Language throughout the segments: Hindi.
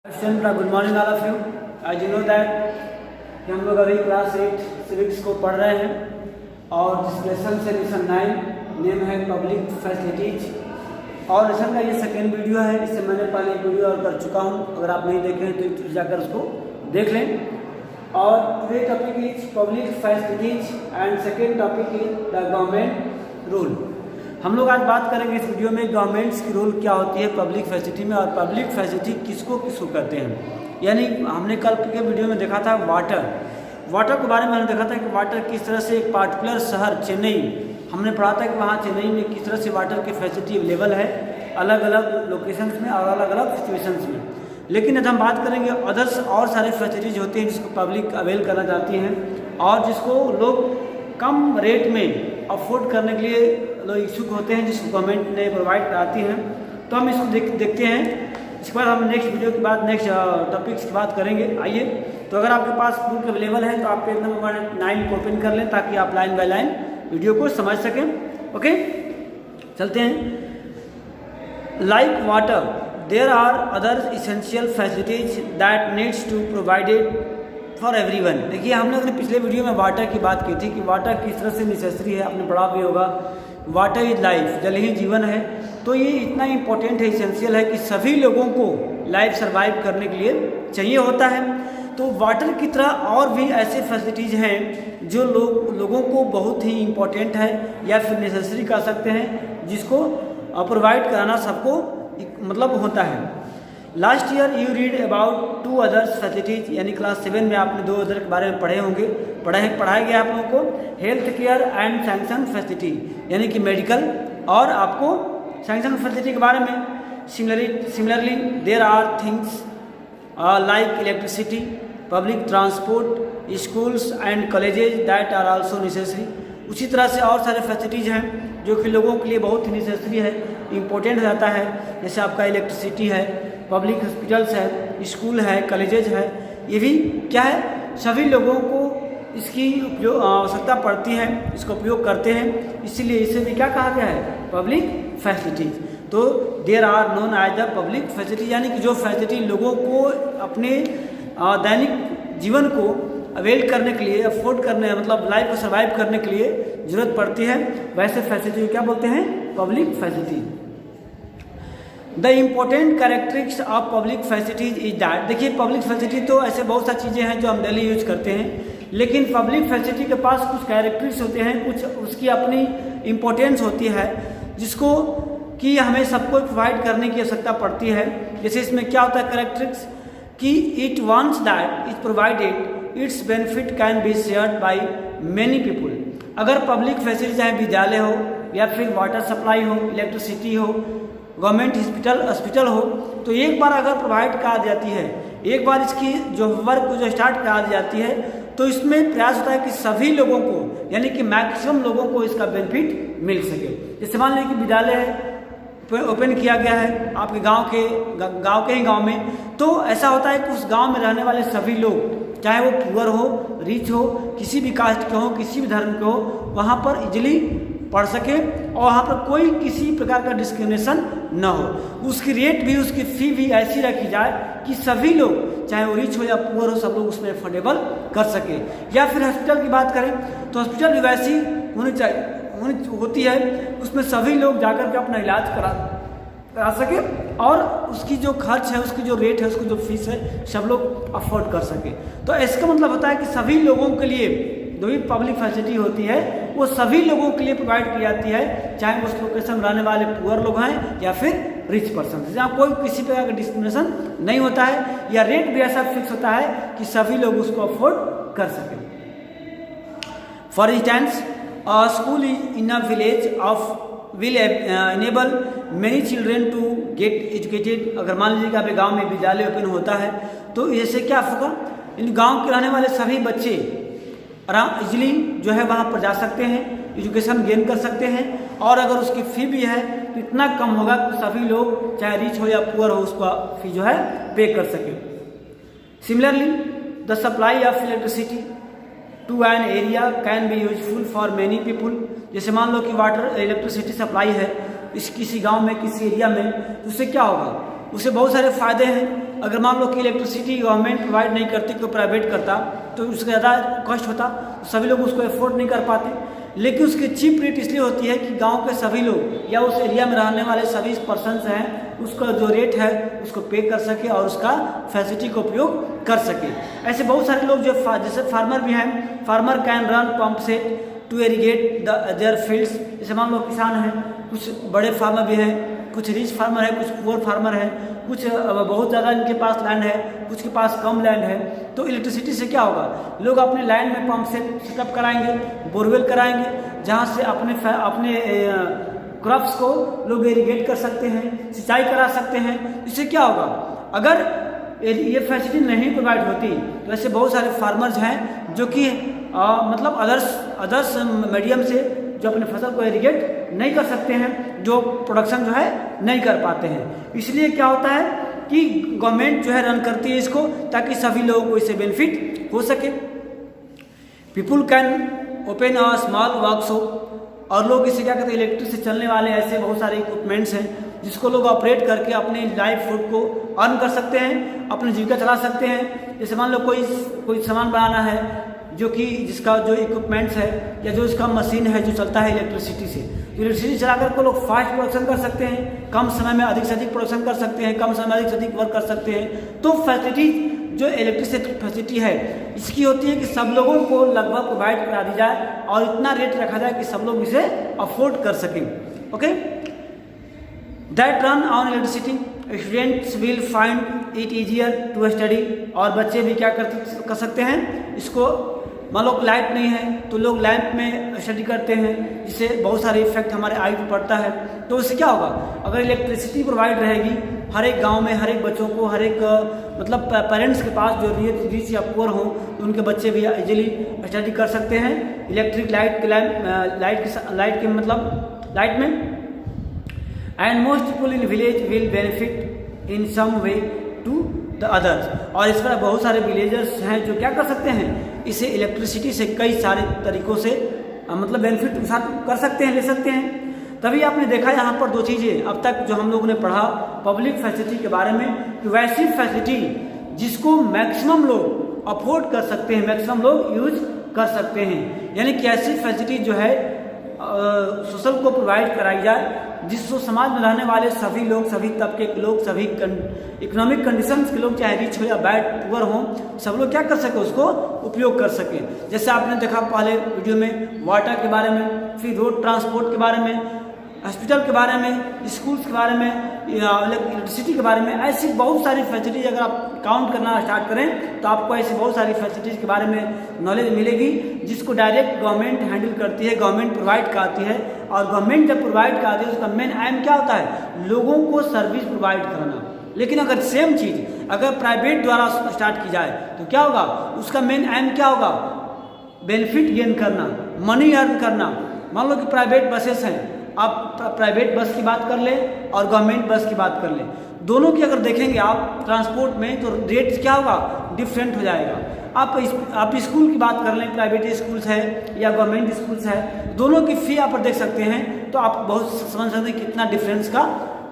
Good morning all of you. आज यू नो दैट कि हम लोग अभी क्लास 8 सिविक्स को पढ़ रहे हैं और जिस लेसन से लेसन 9 नेम है पब्लिक फैसिलिटीज, और लेसन का ये सेकेंड वीडियो है। इससे मैंने पहले एक वीडियो और कर चुका हूँ, अगर आप नहीं देखे हैं तो यूट्यूब जाकर उसको देख लें। और today topic is public facilities and second topic is the government rule. हम लोग आज बात करेंगे इस वीडियो में गवर्नमेंट्स की रोल क्या होती है पब्लिक फैसिलिटी में, और पब्लिक फैसिलिटी किसको किसको करते हैं। यानी हमने कल के वीडियो में देखा था वाटर के बारे में हमने देखा था कि वाटर किस तरह से एक पार्टिकुलर शहर चेन्नई, हमने पढ़ा था कि वहाँ चेन्नई में किस तरह से वाटर की फैसिलिटी अवेलेबल है अलग अलग लोकेशंस में और अलग अलग सिचुएशंस में। लेकिन आज हम बात करेंगे अदर्स और सारे फैसिलिटीज होती हैं जिसको पब्लिक अवेल करना चाहती हैं और जिसको लोग कम रेट में अफोर्ड करने के लिए लोग इच्छुक होते हैं, जिसको गवर्नमेंट ने प्रोवाइड कराती हैं। तो हम इसको देखते हैं। इसके बाद हम नेक्स्ट वीडियो के बाद नेक्स्ट टॉपिक्स की बात करेंगे। आइए, तो अगर आपके पास बुक अवेलेबल है तो आप पेज नंबर 9 को ओपन कर लें ताकि आप लाइन बाय लाइन वीडियो को समझ सकें। ओके, चलते हैं। Like water there are other essential facilities that needs to provided for everyone. देखिए, हमने अपने पिछले वीडियो में वाटर की बात की थी कि वाटर किस तरह से नेसेसरी है, आपने पढ़ा भी होगा। वाटर इज लाइफ, जल ही जीवन है। तो ये इतना इम्पोर्टेंट है, इसेंशियल है कि सभी लोगों को लाइफ सर्वाइव करने के लिए चाहिए होता है। तो वाटर की तरह और भी ऐसे फैसिलिटीज़ हैं जो लोगों को बहुत ही इम्पोर्टेंट है या फिर नेसेसरी कर सकते हैं, जिसको प्रोवाइड कराना सबको मतलब होता है। Last year you read about 2 others facilities, यानी क्लास 7 में आपने 2 अदर के बारे में पढ़े होंगे, पढ़ाया गया आप लोगों को। Health care and sanction facility, यानी कि मेडिकल और आपको सैंक्शन फैसिलिटी के बारे में। Similarly there are things like electricity, public transport, schools and colleges that are also necessary. उसी तरह से और सारे फैसिलिटीज़ हैं जो कि लोगों के लिए बहुत ही नेसेसरी है, इम्पोर्टेंट हो जाता है। जैसे आपका इलेक्ट्रिसिटी है, पब्लिक हॉस्पिटल्स है, स्कूल है, कॉलेजेज है, ये भी क्या है, सभी लोगों को इसकी आवश्यकता पड़ती है, इसका उपयोग करते हैं, इसीलिए इसे भी क्या कहा गया है, पब्लिक फैसिलिटीज। तो there are known as the public facility, यानी कि जो फैसिलिटी लोगों को अपने दैनिक जीवन को अवेल करने के लिए, अफोर्ड करने, मतलब लाइफ को सर्वाइव करने के लिए जरूरत पड़ती है, वैसे फैसिलिटी क्या बोलते हैं, public facility. The important characteristics of public facilities is that. देखिए, पब्लिक फैसिलिटी तो ऐसे बहुत सारी चीज़ें हैं जो हम डेली यूज करते हैं, लेकिन पब्लिक फैसिलिटी के पास कुछ कैरेक्टरिस्टिक्स होते हैं, कुछ उसकी अपनी इम्पोर्टेंस होती है, जिसको कि हमें सबको प्रोवाइड करने की आवश्यकता पड़ती है। जैसे इसमें क्या होता है कैरेक्टरिस्टिक्स, कि it wants that is provided it's benefit can be shared by many people. अगर पब्लिक फैसिलिटी चाहे विद्यालय हो या फिर वाटर सप्लाई हो, इलेक्ट्रिसिटी हो, गवर्नमेंट हॉस्पिटल हो, तो एक बार अगर प्रोवाइड करा जाती है, एक बार इसकी जो वर्क जो स्टार्ट करा दी जाती है, तो इसमें प्रयास होता है कि सभी लोगों को, यानी कि मैक्सिमम लोगों को इसका बेनिफिट मिल सके। जैसे मान लीजिए कि विद्यालय ओपन किया गया है आपके गांव के ही गांव में, तो ऐसा होता है कि उस गांव में रहने वाले सभी लोग, चाहे वो पुअर हो, रिच हो, किसी भी कास्ट के हो, किसी भी धर्म के हो, वहाँ पर इजीली पढ़ सके और वहाँ पर कोई किसी प्रकार का डिस्क्रिमिनेशन न हो। उसकी रेट भी, उसकी फ़ी भी ऐसी रखी जाए कि सभी लोग, चाहे वो रिच हो या पुअर हो, सब लोग उसमें अफोर्डेबल कर सके। या फिर हॉस्पिटल की बात करें तो हॉस्पिटल भी वैसी होती है, उसमें सभी लोग जाकर के अपना इलाज करा सके और उसकी जो खर्च है, उसकी जो रेट है, उसकी जो फीस है, सब लोग अफोर्ड कर सके। तो इसका मतलब होता है कि सभी लोगों के लिए जो भी पब्लिक फैसिलिटी होती है वो सभी लोगों के लिए प्रोवाइड की जाती है, चाहे उस लोकेशन में रहने वाले पुअर लोग हैं या फिर रिच पर्सन, जहाँ कोई किसी प्रकार का डिस्क्रिमिनेशन नहीं होता है, या रेट भी ऐसा फिक्स होता है कि सभी लोग उसको अफोर्ड कर सकें। For instance, a school in a village will enable many children to get educated। अगर मान लीजिए कि आपके गांव में विद्यालय ओपन होता है, तो इससे क्या होगा, इन गांव के रहने वाले सभी बच्चे इजीली जो है वहाँ पर जा सकते हैं, एजुकेशन गेन कर सकते हैं, और अगर उसकी फ़ी भी है तो इतना कम होगा कि सभी लोग, चाहे रिच हो या पुअर हो, उसका फ़ी जो है पे कर सके। Similarly the supply of electricity to an area can be useful for many people. जैसे मान लो कि वाटर इलेक्ट्रिसिटी सप्लाई है किसी गांव में, किसी एरिया में, तो उससे क्या होगा, उससे बहुत सारे फायदे हैं। अगर मान लो कि इलेक्ट्रिसिटी गवर्नमेंट प्रोवाइड नहीं करती, कोई प्राइवेट करता तो उसका ज़्यादा कॉस्ट होता, सभी लोग उसको अफोर्ड नहीं कर पाते। लेकिन उसकी चीप रेट इसलिए होती है कि गांव के सभी लोग या उस एरिया में रहने वाले सभी पर्सन्स हैं उसका जो रेट है उसको पे कर सके और उसका फैसिलिटी का उपयोग कर सके। ऐसे बहुत सारे लोग जो जैसे फार्मर भी हैं, farmer can run pump set to irrigate their fields. जैसे मान लो किसान हैं, कुछ बड़े फार्मर भी हैं, कुछ रिच फार्मर है, कुछ पुअर फार्मर है, कुछ बहुत ज़्यादा इनके पास लैंड है, कुछ के पास कम लैंड है। तो इलेक्ट्रिसिटी से क्या होगा, लोग अपने लैंड में पंप सेटअप कराएंगे, बोरवेल कराएंगे, जहाँ से अपने क्रॉप्स को लोग इरीगेट कर सकते हैं, सिंचाई करा सकते हैं। इससे क्या होगा, अगर ये फैसिलिटी नहीं प्रोवाइड होती तो ऐसे बहुत सारे फार्मर्स हैं जो कि मतलब अदर्स मीडियम से जो अपने फसल को इरीगेट नहीं कर सकते हैं, जो प्रोडक्शन जो है नहीं कर पाते हैं। इसलिए क्या होता है कि गवर्नमेंट जो है रन करती है इसको, ताकि सभी लोगों को इससे बेनिफिट हो सके। People can open a small workshop, और लोग इसे क्या कहते हैं, इलेक्ट्रिक से चलने वाले ऐसे बहुत सारे इक्विपमेंट्स हैं जिसको लोग ऑपरेट करके अपने लाइवलीहुड को अर्न कर सकते हैं, अपनी जीविका चला सकते हैं। जैसे मान लो कोई सामान बनाना है जो कि जिसका जो इक्विपमेंट्स है या जो इसका मशीन है जो चलता है इलेक्ट्रिसिटी से, तो इलेक्ट्रिसिटी चलाकर को लोग फास्ट प्रोडक्शन कर सकते हैं, कम समय में अधिक से अधिक प्रोडक्शन कर सकते हैं, कम समय में अधिक से अधिक वर्क कर सकते हैं। तो फैसिलिटी जो इलेक्ट्रिसिटी फैसिलिटी है इसकी होती है कि सब लोगों को लगभग प्रोवाइड करा दी जाए और इतना रेट रखा जाए कि सब लोग इसे अफोर्ड कर सकें। Okay, that run on electricity students will find it easier to study, और बच्चे भी क्या कर सकते हैं इसको, मान लो लाइट नहीं है तो लोग लैंप में स्टडी करते हैं, जिससे बहुत सारे इफेक्ट हमारे आई पर पड़ता है। तो उससे क्या होगा, अगर इलेक्ट्रिसिटी प्रोवाइड रहेगी हर एक गांव में, हर एक बच्चों को, हर एक मतलब पेरेंट्स के पास जो रिच या पुअर हों तो उनके बच्चे भी इजीली स्टडी कर सकते हैं इलेक्ट्रिक लाइट के मतलब लाइट में। And most people in village will benefit in some way to the others, और इस पर बहुत सारे विलेजर्स हैं जो क्या कर सकते हैं, इसे इलेक्ट्रिसिटी से कई सारे तरीकों से मतलब बेनिफिट कर सकते हैं, ले सकते हैं। तभी आपने देखा यहाँ पर दो चीज़ें अब तक जो हम लोगों ने पढ़ा पब्लिक फैसिलिटी के बारे में, कि वैसी फैसिलिटी जिसको मैक्सिमम लोग अफोर्ड कर सकते हैं, मैक्सिमम लोग यूज कर सकते हैं, यानी कि ऐसी फैसिलिटी जो है सोशल को प्रोवाइड कराई जाए जिसको समाज में रहने वाले सभी लोग, सभी तबके के लोग, सभी इकोनॉमिक कंडीशंस के लोग, चाहे रिच हो या बैड पुअर हो, सब लोग क्या कर सके, उसको उपयोग कर सके। जैसे आपने देखा पहले वीडियो में वाटर के बारे में, फिर रोड ट्रांसपोर्ट के बारे में, हॉस्पिटल के बारे में, स्कूल्स के बारे में, या इलेक्ट्रिसिटी के बारे में, ऐसी बहुत सारी फैसिलिटीज अगर आप काउंट करना स्टार्ट करें तो आपको ऐसी बहुत सारी फैसिलिटीज के बारे में नॉलेज मिलेगी जिसको डायरेक्ट गवर्नमेंट हैंडल करती है, गवर्नमेंट प्रोवाइड कराती है। और गवर्नमेंट जब प्रोवाइड कराती है उसका मेन एम क्या होता है, लोगों को सर्विस प्रोवाइड कराना। लेकिन अगर सेम चीज़ अगर प्राइवेट द्वारा स्टार्ट की जाए तो क्या होगा, उसका मेन एम क्या होगा, बेनिफिट गेन करना, मनी अर्न करना। मान लो कि प्राइवेट बसेस हैं, आप प्राइवेट बस की बात कर लें और गवर्नमेंट बस की बात कर लें, दोनों की अगर देखेंगे आप ट्रांसपोर्ट में तो रेट क्या होगा, डिफरेंट हो जाएगा। आप स्कूल की बात कर लें, प्राइवेट स्कूल्स है या गवर्नमेंट स्कूल्स है, दोनों की फी आप देख सकते हैं तो आप बहुत समझ सकते हैं कितना डिफरेंस का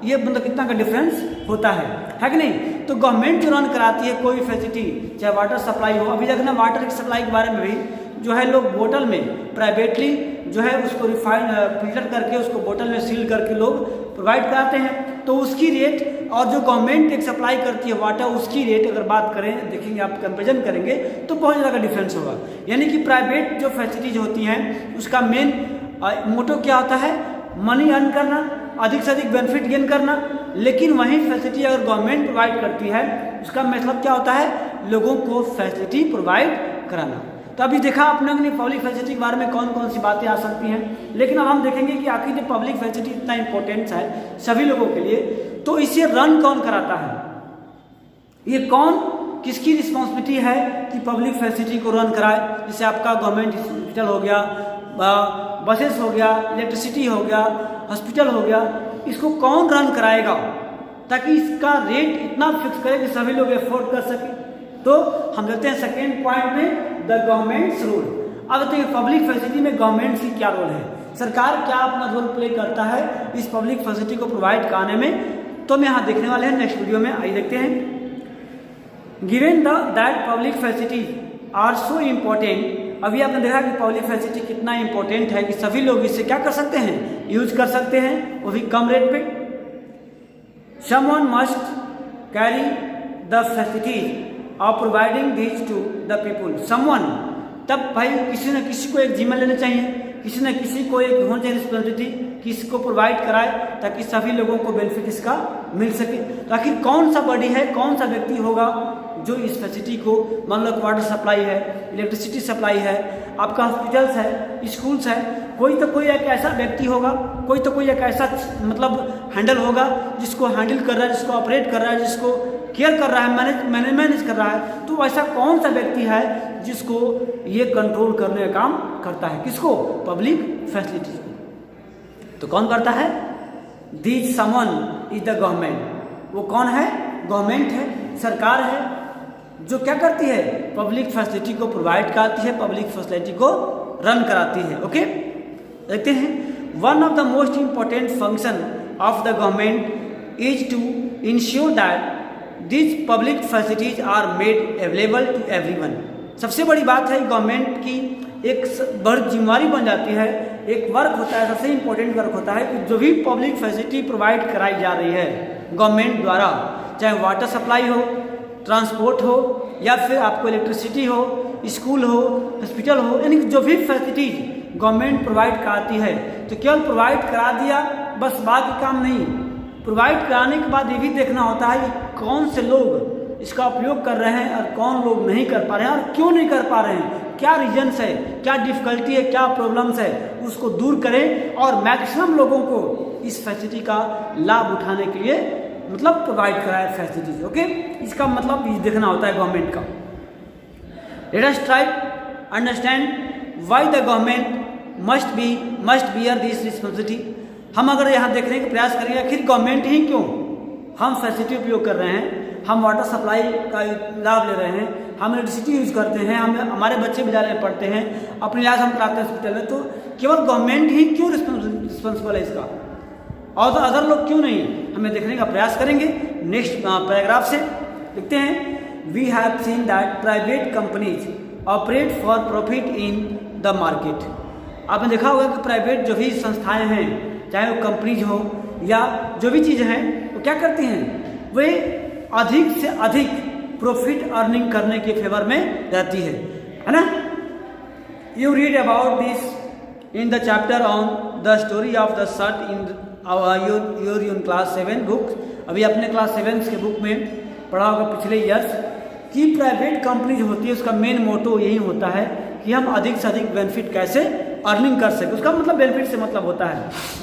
ये मतलब कितना का डिफरेंस होता है कि नहीं। तो गवर्नमेंट जो रन कराती है कोई फैसिलिटी, चाहे वाटर सप्लाई हो, अभी देखना वाटर की सप्लाई के बारे में भी जो है लोग बोतल में प्राइवेटली जो है उसको रिफाइन फिल्टर करके उसको बोतल में सील करके लोग प्रोवाइड कराते हैं। तो उसकी रेट और जो गवर्नमेंट एक सप्लाई करती है वाटर, उसकी रेट अगर बात करें, देखेंगे आप कंपेरिजन करेंगे तो बहुत ज़्यादा डिफरेंस होगा। यानी कि प्राइवेट जो फैसिलिटीज होती हैं उसका मेन मोटो क्या होता है, मनी अर्न करना, अधिक से अधिक बेनिफिट गेन करना। लेकिन वही फैसिलिटी अगर गवर्नमेंट प्रोवाइड करती है उसका मतलब क्या होता है, लोगों को फैसिलिटी प्रोवाइड कराना। तो अभी देखा आपने पब्लिक फैसिलिटी के बारे में कौन कौन सी बातें आ सकती हैं, लेकिन अब हम देखेंगे कि आखिर जो पब्लिक फैसिलिटी इतना इंपॉर्टेंट है सभी लोगों के लिए, तो इसे रन कौन कराता है, ये कौन किसकी रिस्पॉन्सिबिलिटी है कि पब्लिक फैसिलिटी को रन कराए। जैसे आपका गवर्नमेंट हॉस्पिटल हो गया, बसेस हो गया, इलेक्ट्रिसिटी हो गया, हॉस्पिटल हो गया, इसको कौन रन कराएगा ताकि इसका रेट इतना फिक्स करे कि सभी लोग अफोर्ड कर सकें। तो हम देखते हैं सेकेंड पॉइंट में द गवर्नमेंट्स रोल। अब देखते हैं पब्लिक फैसिलिटी में गवर्नमेंट की क्या रोल है, सरकार क्या अपना रोल प्ले करता है इस पब्लिक फैसिलिटी को प्रोवाइड कराने में, तो हम यहाँ देखने वाले हैं नेक्स्ट वीडियो में। आइए देखते हैं। Given that public facilities are so important, अभी आपने देखा कि पब्लिक फैसिलिटी कितना इंपॉर्टेंट है कि सभी लोग इससे क्या कर सकते हैं, यूज कर सकते हैं, वो भी कम रेट पे। Someone must carry the facilities of providing these two the people. Someone, तब भाई किसी न किसी को एक जिम्मा लेना चाहिए, किसी न किसी को एक होना चाहिए रिस्पॉन्सिबिलिटी, किसी को प्रोवाइड कराए ताकि सभी लोगों को बेनिफिट इसका मिल सके। तो आखिर कौन सा बॉडी है, कौन सा व्यक्ति होगा जो इस फैसिलिटी को, मान लो वाटर सप्लाई है, इलेक्ट्रिसिटी सप्लाई है, आपका हॉस्पिटल्स है, स्कूल्स है, कोई एक ऐसा व्यक्ति होगा, कोई एक ऐसा मतलब हैंडल होगा जिसको हैंडल कर रहा है, जिसको ऑपरेट कर रहा है, जिसको केयर कर रहा है, मैनेज कर रहा है। तो ऐसा कौन सा व्यक्ति है जिसको ये कंट्रोल करने का काम करता है, किसको, पब्लिक फैसिलिटीज को। तो कौन करता है, this someone is the government. वो कौन है, गवर्नमेंट है, सरकार है, जो क्या करती है, पब्लिक फैसिलिटी को प्रोवाइड कराती है, पब्लिक फैसिलिटी को रन कराती है। ओके, देखते हैं। One of the most important function of the government is to ensure that these public facilities are made available to everyone। सबसे बड़ी बात है गवर्नमेंट की एक बड़ी जिम्मेवारी बन जाती है, एक वर्क होता है, सबसे इम्पोर्टेंट वर्क होता है कि जो भी पब्लिक फैसिलिटी प्रोवाइड कराई जा रही है गवर्नमेंट द्वारा, चाहे वाटर सप्लाई हो, ट्रांसपोर्ट हो, या फिर आपको इलेक्ट्रिसिटी हो, स्कूल हो, हॉस्पिटल हो, यानी जो भी फैसिलिटीज गवर्नमेंट प्रोवाइड कराती है, तो केवल प्रोवाइड करा दिया बस, बाकी काम नहीं। प्रोवाइड कराने के बाद ये भी देखना होता है कि कौन से लोग इसका उपयोग कर रहे हैं और कौन लोग नहीं कर पा रहे हैं, और क्यों नहीं कर पा रहे हैं, क्या रीजन्स है, क्या डिफिकल्टी है, क्या प्रॉब्लम्स है, उसको दूर करें और मैक्सिमम लोगों को इस फैसिलिटी का लाभ उठाने के लिए मतलब प्रोवाइड कराए फैसिलिटीज। ओके, इसका मतलब ये देखना होता है गवर्नमेंट का। Let us try understand why the government must bear this responsibility. हम अगर यहाँ देखने का प्रयास करेंगे आखिर गवर्नमेंट ही क्यों, हम फैसिलिटी उपयोग कर रहे हैं, हम वाटर सप्लाई का लाभ ले रहे हैं, हम इलेक्ट्रिसिटी यूज करते हैं, हम हमारे बच्चे विद्यालय में पढ़ते हैं, अपने इलाज हम कराते हैं हॉस्पिटल में, तो केवल गवर्नमेंट ही क्यों रिस्पॉन्सिबल है इसका, और तो अदर लोग क्यों नहीं, हमें देखने का प्रयास करेंगे। नेक्स्ट पैराग्राफ से लिखते हैं, we have seen that private companies operate for profit in the market. आपने देखा होगा कि प्राइवेट जो भी संस्थाएं हैं, चाहे वो कंपनीज हो या जो भी चीज़ें हैं, वो क्या करती हैं, वे अधिक से अधिक प्रॉफिट अर्निंग करने के फेवर में रहती है ना। You read about this in the chapter on the story of the shirt in your class 7 book. अभी अपने क्लास 7 के बुक में पढ़ा होगा पिछले ईयर्स कि प्राइवेट कंपनी जो होती है उसका मेन मोटो यही होता है कि हम अधिक से अधिक बेनिफिट कैसे अर्निंग कर सकें। उसका मतलब बेनिफिट से मतलब होता है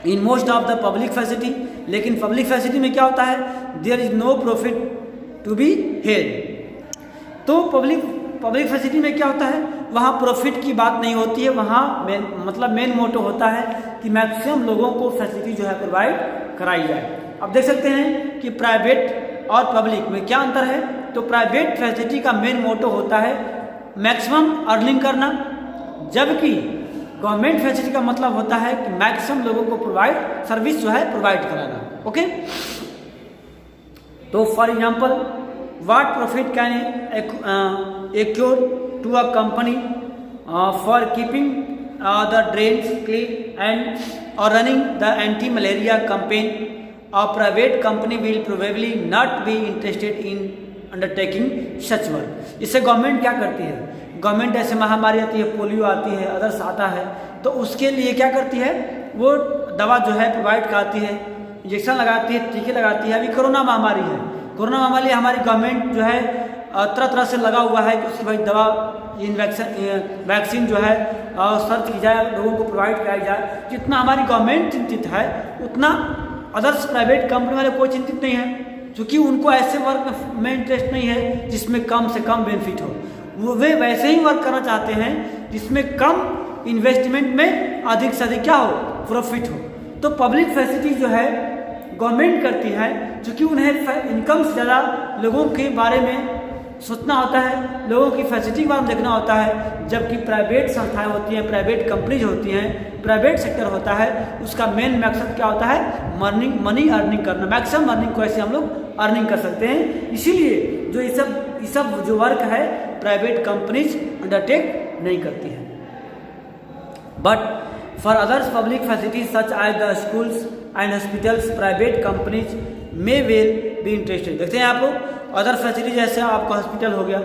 in most of the public facility, लेकिन पब्लिक फैसिलिटी में क्या होता है, there is no profit to be had. तो पब्लिक फैसिलिटी में क्या होता है, वहाँ प्रॉफिट की बात नहीं होती है, वहाँ मेन मोटो होता है कि मैक्सिमम लोगों को फैसिलिटी जो है प्रोवाइड कराई जाए। अब देख सकते हैं कि प्राइवेट और पब्लिक में क्या अंतर है। तो प्राइवेट फैसिलिटी का मेन मोटो होता है मैक्सिमम अर्निंग करना, जबकि गवर्नमेंट फैसिलिटी का मतलब होता है कि मैक्सिमम लोगों को सर्विस जो है प्रोवाइड कराना। ओके, तो for example what profit can accrue to a company for keeping the drains clean and और running the anti malaria campaign, a private company will probably not be interested in undertaking such work. इससे गवर्नमेंट क्या करती है, गवर्नमेंट ऐसे महामारी आती है, पोलियो आती है, अदर्स आता है, तो उसके लिए क्या करती है, वो दवा जो है प्रोवाइड कराती है, इंजेक्शन लगाती है, टीके लगाती है। अभी कोरोना महामारी है, कोरोना महामारी हमारी गवर्नमेंट जो है तरह तरह से लगा हुआ है कि उसकी भाई दवा वैक्सीन जो है सर्च की जाए, लोगों को प्रोवाइड कराई जाए। जितना हमारी गवर्नमेंट चिंतित है उतना अदर्स प्राइवेट कंपनी वाले कोई चिंतित नहीं है, क्योंकि उनको ऐसे वर्क में इंटरेस्ट नहीं है जिसमें कम से कम बेनिफिट हो। वे वैसे ही वर्क करना चाहते हैं जिसमें कम इन्वेस्टमेंट में अधिक से अधिक क्या हो, प्रॉफिट हो। तो पब्लिक फैसिलिटी जो है गवर्नमेंट करती है, क्योंकि उन्हें इनकम से ज़्यादा लोगों के बारे में सोचना होता है, लोगों की फैसिलिटी के बारे में देखना होता है। जबकि प्राइवेट संस्थाएं होती हैं, प्राइवेट कंपनीज होती हैं, प्राइवेट सेक्टर होता है, उसका मेन मकसद क्या होता है, मनी अर्निंग करना। मैक्सिमम अर्निंग को ऐसे हम लोग अर्निंग कर सकते हैं। इसीलिए जो ये सब जो वर्क है प्राइवेट कंपनीज अंडरटेक नहीं करती है। But for others public facilities such as the schools and hospitals private companies may well be interested. देखते हैं आप लोग अदर फैसिलिटी जैसे आपका हॉस्पिटल हो गया,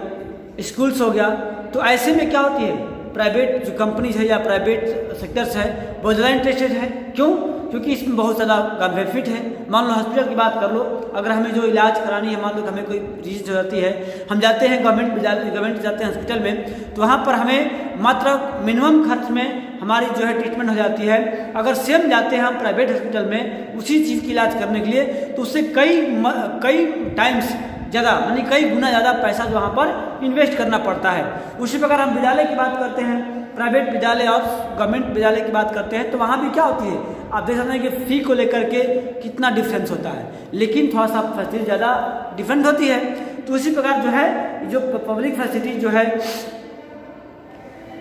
स्कूल्स हो गया, तो ऐसे में क्या होती है प्राइवेट जो कंपनीज है या प्राइवेट सेक्टर्स है बहुत ज़्यादा इंटरेस्टेड है। क्यों? क्योंकि इसमें बहुत ज़्यादा बेनिफिट है। मान लो हॉस्पिटल की बात कर लो, अगर हमें जो इलाज करानी है, मान लो कि हमें कोई चीज़ हो जाती है, हम जाते हैं गवर्नमेंट जाते हैं हॉस्पिटल में, तो वहाँ पर हमें मात्र मिनिमम खर्च में हमारी जो है ट्रीटमेंट हो जाती है। अगर सेम जाते हैं हम प्राइवेट हॉस्पिटल में उसी चीज़ की इलाज करने के लिए, तो उससे कई टाइम्स ज़्यादा यानी कई गुना ज़्यादा पैसा जो वहाँ पर इन्वेस्ट करना पड़ता है। उसी प्रकार हम विद्यालय की बात करते हैं, प्राइवेट विद्यालय और गवर्नमेंट विद्यालय की बात करते हैं, तो वहाँ भी क्या होती है आप देख सकते हैं कि फ़ी को लेकर के कितना डिफरेंस होता है, लेकिन थोड़ा सा फैसिलिटी ज़्यादा डिफरेंट होती है। तो इसी प्रकार जो है जो पब्लिक फैसिलिटी जो है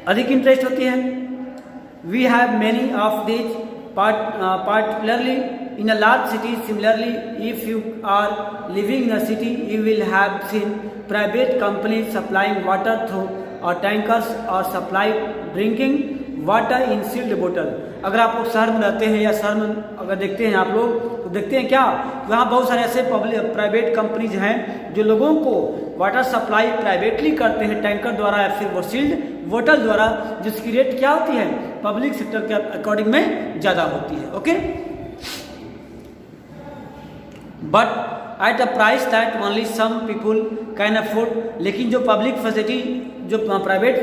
अधिक इंटरेस्ट होती है। We have many of this particularly in a large city. Similarly, if you are living in a city, you will have seen private companies supplying water through tankers or supply drinking water in sealed bottle. अगर आप लोग शहर में रहते हैं या शहर में अगर देखते हैं आप लोग तो देखते हैं क्या वहाँ बहुत सारे ऐसे प्राइवेट कंपनीज हैं जो लोगों को वाटर सप्लाई प्राइवेटली करते हैं टैंकर द्वारा या फिर वो सील्ड बोतल द्वारा, जिसकी रेट क्या होती है पब्लिक सेक्टर के अकॉर्डिंग में ज़्यादा होती है। Okay, but at a price that only some people can afford. लेकिन जो पब्लिक फैसिलिटी जो प्राइवेट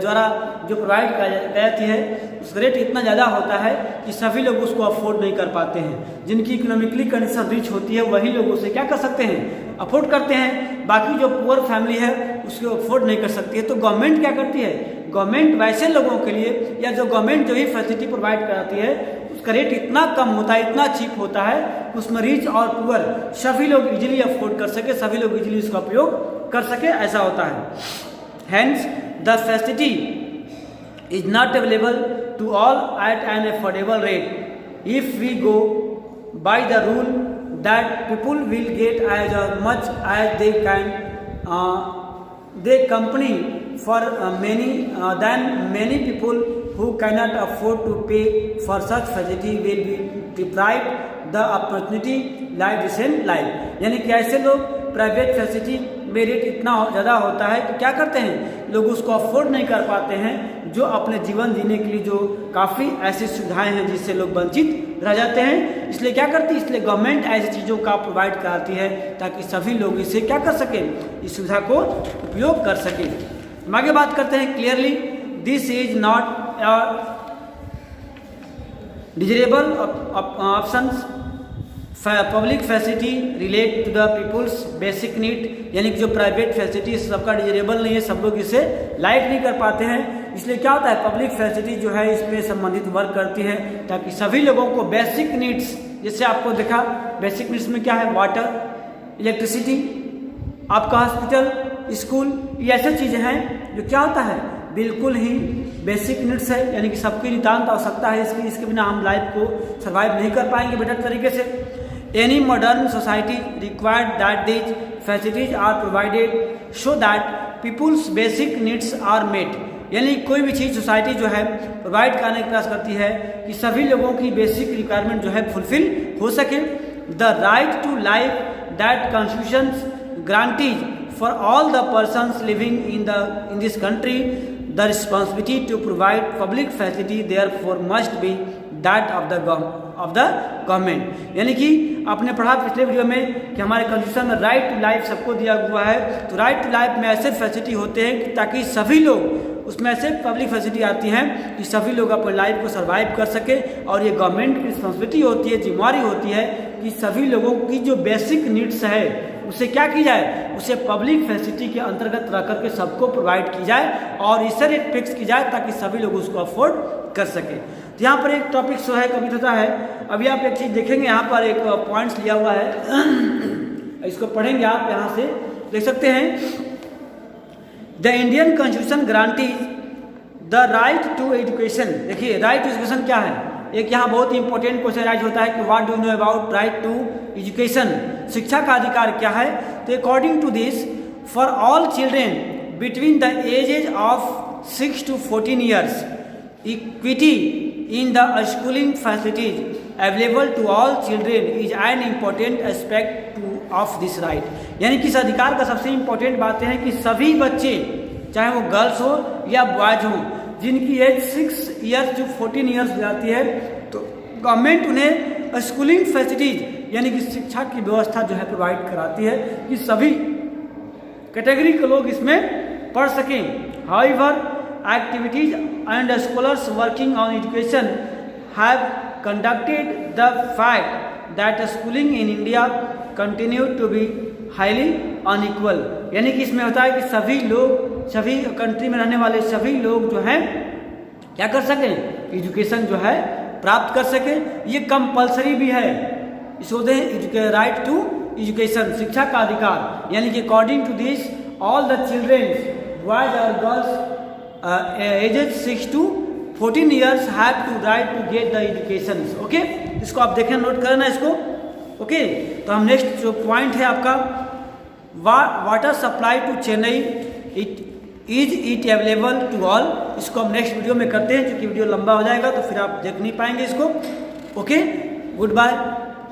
द्वारा जो प्रोवाइड की जाती है उसका रेट इतना ज़्यादा होता है कि सभी लोग उसको अफोर्ड नहीं कर पाते हैं। जिनकी इकोनॉमिकली कंडीशन रिच होती है वही लोग उसे क्या कर सकते हैं अफोर्ड करते हैं, बाकी जो पुअर फैमिली है उसको अफोर्ड नहीं कर सकती है। तो गवर्नमेंट क्या करती है, गवर्नमेंट वैसे लोगों के लिए या जो गवर्नमेंट जो ही फैसिलिटी प्रोवाइड कराती है उसका रेट इतना कम होता है, इतना चीप होता है, उसमें रिच और पुअर सभी लोग इजीली अफोर्ड कर सके, सभी लोग इजीली उसका उपयोग कर सके, ऐसा होता है। Hence, the facility is not available to all at an affordable rate. If we go by the rule that people will get as much as they can, they company for many people who cannot afford to pay for such facility will be deprived the opportunity like decent life. यानी कि ऐसे लोग प्राइवेट फैसिलिटी में रेट इतना ज़्यादा होता है कि क्या करते हैं लोग उसको अफोर्ड नहीं कर पाते हैं, जो अपने जीवन जीने के लिए जो काफ़ी ऐसी सुविधाएं हैं जिससे लोग वंचित रह जाते हैं। इसलिए क्या करती है, इसलिए गवर्नमेंट ऐसी चीज़ों का प्रोवाइड कराती है ताकि सभी लोग इसे क्या कर सकें, इस सुविधा को उपयोग कर सकें। हम आगे बात करते हैं clearly this is not desirable options public facility relate to the people's basic need. यानी कि जो प्राइवेट फैसिलिटी सबका डिजरेबल नहीं है, सब लोग इसे लाइक नहीं कर पाते हैं। इसलिए क्या होता है पब्लिक फैसिलिटी जो है इसमें संबंधित वर्क करती है ताकि सभी लोगों को बेसिक नीड्स, जैसे आपको देखा बेसिक नीड्स में क्या है वाटर, इलेक्ट्रिसिटी, आपका हॉस्पिटल, स्कूल, ये ऐसे चीज़ें हैं जो क्या होता है बिल्कुल ही बेसिक नीड्स है, यानी कि सबकी नितांत आवश्यकता है। इसके बिना हम लाइफ को सर्वाइव नहीं कर पाएंगे बेटर तरीके से। Any modern society required that these facilities are provided so that people's basic needs are met. यानी कोई भी चीज़ सोसाइटी जो है प्रोवाइड करने का प्रयास करती है कि सभी लोगों की बेसिक रिक्वायरमेंट जो है फुलफिल हो सके। The right to life that constitution guarantees for all the persons living in this country, the responsibility to provide public facility therefore must be that of the government. यानी कि आपने पढ़ा पिछले वीडियो में कि हमारे कॉन्स्टिट्यूशन में राइट टू लाइफ सबको दिया हुआ है। तो राइट टू लाइफ में ऐसे फैसिलिटी होते हैं ताकि सभी लोग, उसमें ऐसे पब्लिक फैसिलिटी आती हैं कि सभी लोग अपने लाइफ को सर्वाइव कर सके। और ये गवर्नमेंट की रिस्पॉन्सिबिलिटी होती है, जिम्मेवारी होती है कि सभी लोगों की जो बेसिक नीड्स है उसे क्या की जाए, उसे पब्लिक फैसिलिटी के अंतर्गत रख करके सबको प्रोवाइड की जाए और इसे रेट फिक्स की जाए ताकि सभी लोग उसको अफोर्ड कर सके। तो यहाँ पर एक टॉपिक जो है कभी होता है, अभी आप एक चीज़ देखेंगे, यहाँ पर एक पॉइंट्स लिया हुआ है, इसको पढ़ेंगे आप, यहाँ से देख सकते हैं। The Indian constitution guarantees the right to education. देखिए राइट टू एजुकेशन क्या है, एक यहाँ बहुत ही इंपॉर्टेंट क्वेश्चन राइज होता है कि what do you know about right to education, शिक्षा का अधिकार क्या है। तो according to this for all children between the ages of 6 to 14 years, equity in the schooling facilities available to all children is an important aspect of this right। यानी कि इस अधिकार का सबसे इम्पोर्टेंट बात है कि सभी बच्चे, चाहे वो गर्ल्स हो या बॉयज हो, जिनकी एज 6 ईयर्स to 14 ईयर्स हो जाती है, तो गवर्नमेंट उन्हें स्कूलिंग फैसिलिटीज यानी कि शिक्षा की व्यवस्था जो है प्रोवाइड कराती है कि सभी कैटेगरी के लोग इसमें पढ़ सकें। However activities and scholars working on education have conducted the fact that schooling in India continue to be highly unequal। यानी कि इसमें होता है कि सभी लोग, सभी कंट्री में रहने वाले सभी लोग जो हैं क्या कर सकें, एजुकेशन जो है प्राप्त कर सकें। ये कंपलसरी भी है, इसको दें राइट टू एजुकेशन, शिक्षा का अधिकार। यानी कि according to this all the children boys और girls ages 6 to 14 years have to right to get the education। Okay, इसको आप देखें, नोट करना इसको। ओके, तो हम नेक्स्ट जो पॉइंट है आपका, water supply to Chennai it available to all. इसको हम नेक्स्ट वीडियो में करते हैं, क्योंकि वीडियो लंबा हो जाएगा तो फिर आप देख नहीं पाएंगे इसको। Okay, good bye.